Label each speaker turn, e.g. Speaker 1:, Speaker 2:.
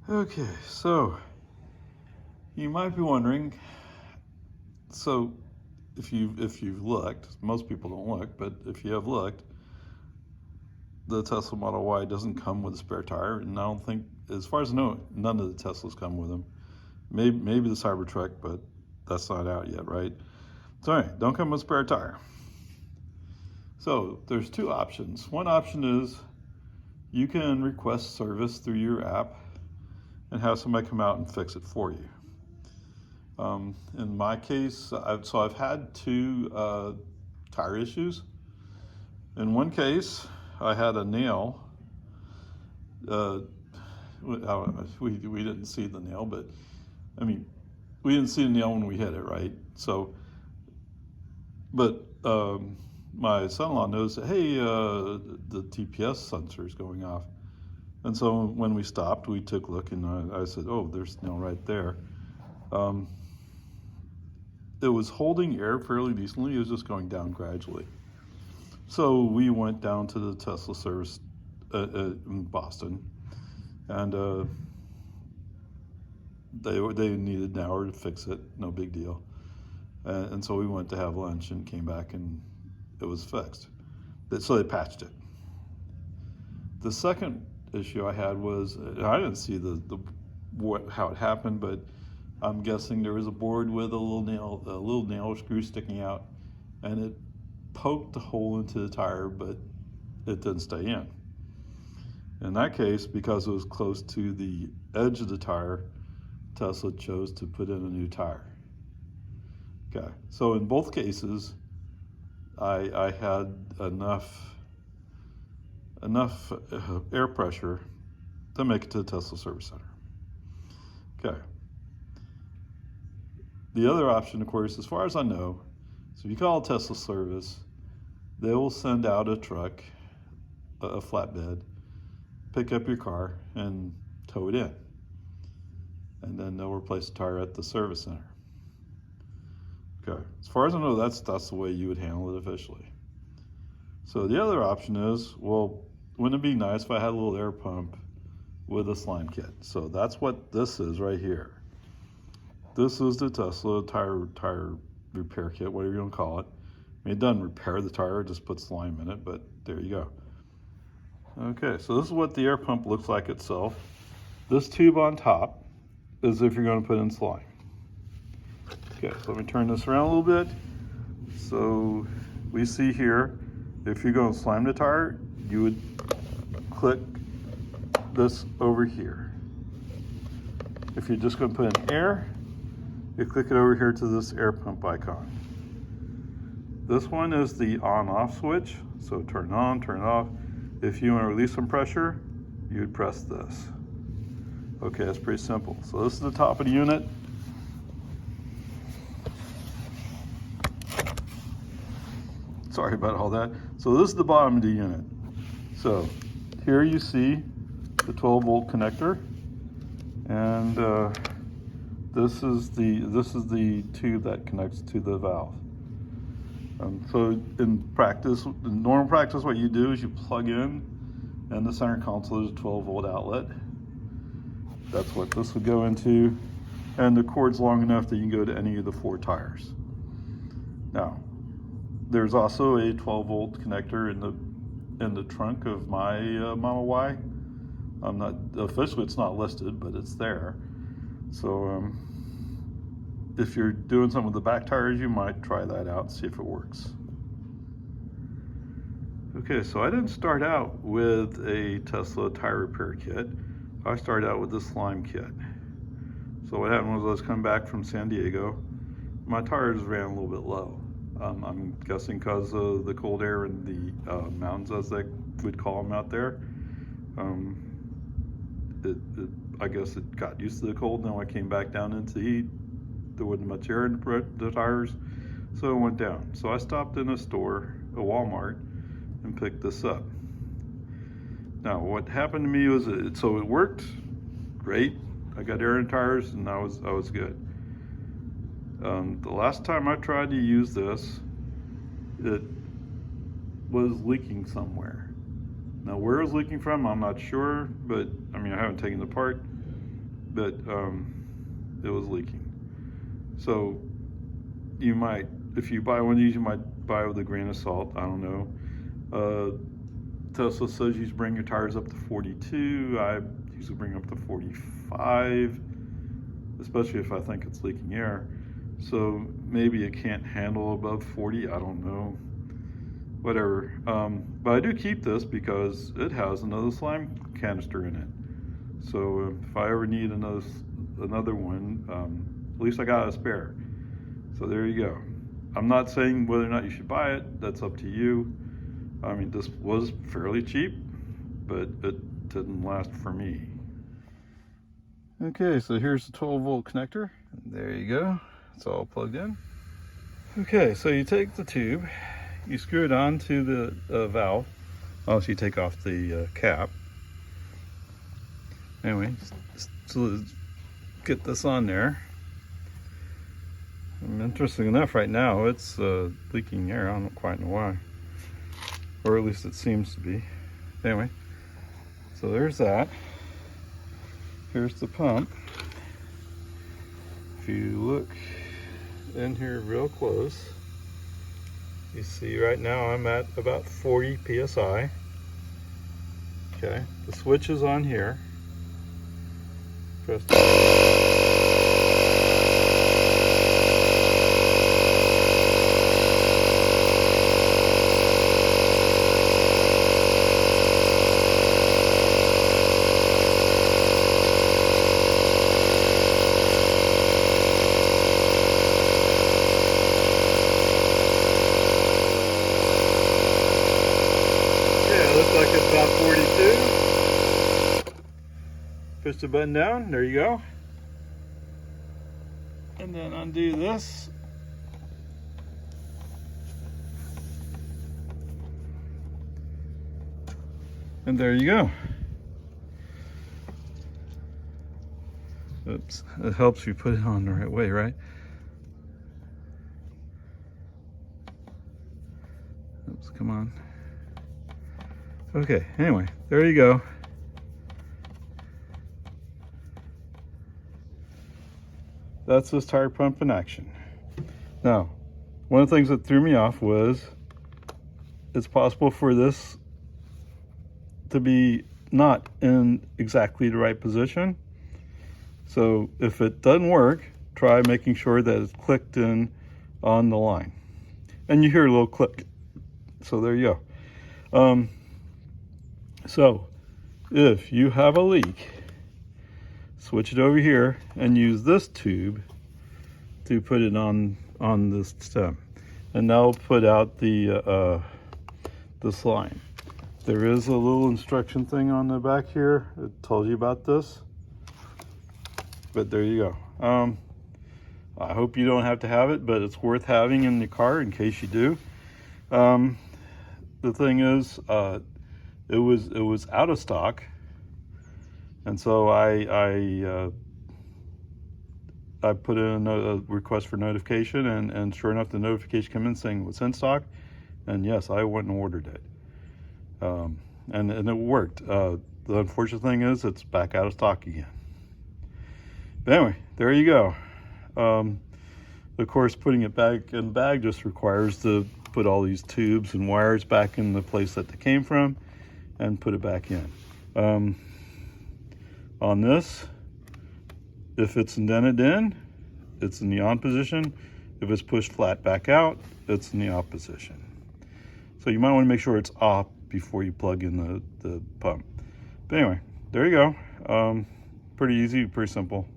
Speaker 1: Okay, so you might be wondering, so if you've looked, most people don't look, but if you have looked, the Tesla Model Y doesn't come with a spare tire, and I don't think, as far as I know, none of the Teslas come with them. Maybe the Cybertruck, but that's not out yet, right? So anyway, don't come with a spare tire. So there's two options. One option is you can request service through your app and have somebody come out and fix it for you. In my case, I've had two tire issues. In one case, I had a nail. We didn't see the nail, but I mean, we didn't see the nail when we hit it, right? So, but my son-in-law noticed that, hey, the TPS sensor is going off. And so when we stopped, we took a look, and I said, oh, there's nail right there. It was holding air fairly decently. It was just going down gradually. So we went down to the Tesla service in Boston, and they needed an hour to fix it. No big deal. And so we went to have lunch and came back, and it was fixed. So they patched it. The second issue I had was, I didn't see how it happened, but I'm guessing there was a board with a little nail screw sticking out, and it poked a hole into the tire, but it didn't stay in. In that case, because it was close to the edge of the tire, Tesla chose to put in a new tire. Okay, so in both cases, I had enough air pressure to make it to the Tesla Service Center. Okay. The other option, of course, as far as I know, so if you call Tesla service, they will send out a truck, a flatbed, pick up your car and tow it in. And then they'll replace the tire at the service center. Okay, as far as I know, that's the way you would handle it officially. So the other option is, well, wouldn't it be nice if I had a little air pump with a slime kit? So that's what this is right here. This is the Tesla tire repair kit, whatever you want to call it. I mean, it doesn't repair the tire, it just puts slime in it, but there you go. Okay, so this is what the air pump looks like itself. This tube on top is if you're going to put in slime. Okay, so let me turn this around a little bit. So we see here, if you're going to slime the tire, you would click this over here. If you're just going to put in air, you click it over here to this air pump icon. This one is the on-off switch, so turn on, turn off. If you want to release some pressure, you would press this. Okay, that's pretty simple. So this is the top of the unit. Sorry about all that. So this is the bottom of the unit. So here you see the 12-volt connector, and this is the tube that connects to the valve. So in normal practice, what you do is you plug in, and the center console is a 12-volt outlet. That's what this would go into, and the cord's long enough that you can go to any of the 4 tires. Now, there's also a 12-volt connector in the trunk of my Model Y. I'm not officially, it's not listed, but it's there. So if you're doing something with the back tires, you might try that out and see if it works. Okay, so I didn't start out with a Tesla tire repair kit. I started out with the slime kit. So what happened was I was coming back from San Diego. My tires ran a little bit low. I'm guessing because of the cold air in the mountains, as they would call them out there. I guess it got used to the cold. Now I came back down into the heat. There wasn't much air in the tires, so it went down. So I stopped in a store, a Walmart, and picked this up. Now what happened to me was, so it worked great. I got air in the tires, and I was good. The last time I tried to use this, it was leaking somewhere. Now where it was leaking from, I'm not sure, but I mean, I haven't taken it apart. but it was leaking. So you might, if you buy one of these, you might buy with a grain of salt. I don't know. Tesla says you bring your tires up to 42. I usually bring up to 45, especially if I think it's leaking air. So maybe it can't handle above 40. I don't know. Whatever. But I do keep this because it has another slime canister in it. So if I ever need another one, at least I got a spare. So there you go. I'm not saying whether or not you should buy it. That's up to you. I mean, this was fairly cheap, but it didn't last for me. Okay, so here's the 12-volt connector. There you go. It's all plugged in. Okay, so you take the tube, you screw it onto the valve. Also, you take off the cap. Anyway, so let's get this on there. Interesting enough, right now it's leaking air. I don't quite know why, or at least it seems to be. Anyway, so there's that. Here's the pump. If you look in here real close, you see right now I'm at about 40 psi. Okay, the switch is on here. Press like it's about 42. Push the button down, there you go. And then undo this. And there you go. Oops, it helps you put it on the right way, right? Oops, come on. Okay, anyway, there you go. That's this tire pump in action. Now, one of the things that threw me off was it's possible for this to be not in exactly the right position. So if it doesn't work, try making sure that it's clicked in on the line. And you hear a little click. So there you go. So if you have a leak, switch it over here and use this tube to put it on this stem, and that'll put out the slime. There is a little instruction thing on the back here. It tells you about this, but there you go. I hope you don't have to have it, but it's worth having in the car in case you do. The thing is, it was out of stock, and so I put in a request for notification, and sure enough, the notification came in saying it was in stock, and yes, I went and ordered it, and it worked. The unfortunate thing is it's back out of stock again. But anyway, there you go. Of course, putting it back in the bag just requires to put all these tubes and wires back in the place that they came from and put it back in. On this, if it's indented in, it's in the on position. If it's pushed flat back out, it's in the off position. So you might want to make sure it's off before you plug in the pump. But anyway, there you go. Pretty easy, pretty simple.